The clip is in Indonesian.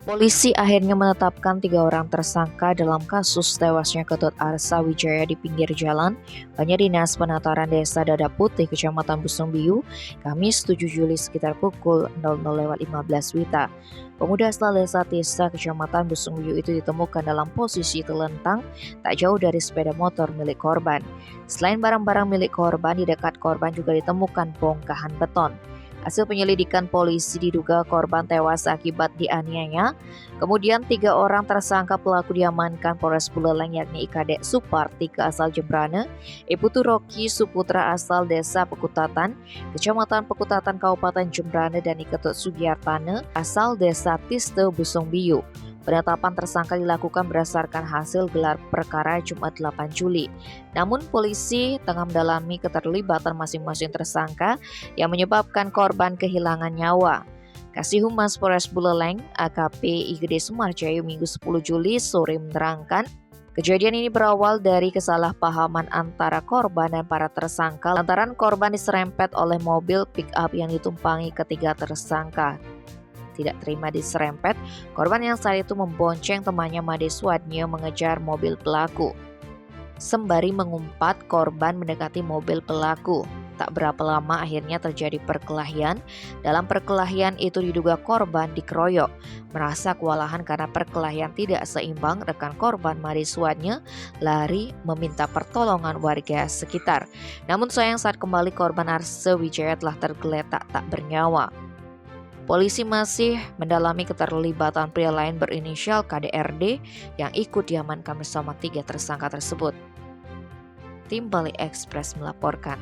Polisi akhirnya menetapkan 3 orang tersangka dalam kasus tewasnya Ketut Arsa Wijaya di pinggir jalan Banjar Dinas Penataran Desa Dada Putih, Kecamatan Busungbiu, Kamis 7 Juli sekitar pukul 00.15 WITA. Pemuda asal desa Tisa, Kecamatan Busungbiu itu ditemukan dalam posisi telentang tak jauh dari sepeda motor milik korban. Selain barang-barang milik korban, di dekat korban juga ditemukan bongkahan beton. Hasil penyelidikan polisi diduga korban tewas akibat dianiaya. Kemudian 3 orang tersangka pelaku diamankan Polres Buleleng, yakni Ikadek Supartika asal Jembrane, Iputu Rocky Suputra asal Desa Pekutatan, Kecamatan Pekutatan Kabupaten Jembrane, dan Iketut Sugiartane asal Desa Tiste Busungbiu. Penetapan tersangka dilakukan berdasarkan hasil gelar perkara Jumat 8 Juli. Namun polisi tengah mendalami keterlibatan masing-masing tersangka yang menyebabkan korban kehilangan nyawa. Kasih Humas Polres Buleleng, AKP Igede Sumarjayu, Minggu 10 Juli sore menerangkan, kejadian ini berawal dari kesalahpahaman antara korban dan para tersangka lantaran korban diserempet oleh mobil pick-up yang ditumpangi ketiga tersangka. Tidak terima diserempet, korban yang saat itu membonceng temannya Made Swadnya mengejar mobil pelaku. Sembari mengumpat, korban mendekati mobil pelaku. Tak berapa lama akhirnya terjadi perkelahian. Dalam perkelahian itu diduga korban dikeroyok. Merasa kewalahan karena perkelahian tidak seimbang, rekan korban Made Swadnya lari meminta pertolongan warga sekitar. Namun sayang saat kembali korban Arsa Wijaya telah tergeletak tak bernyawa. Polisi masih mendalami keterlibatan pria lain berinisial KDRD yang ikut diamankan bersama 3 tersangka tersebut. Tim Bali Express melaporkan.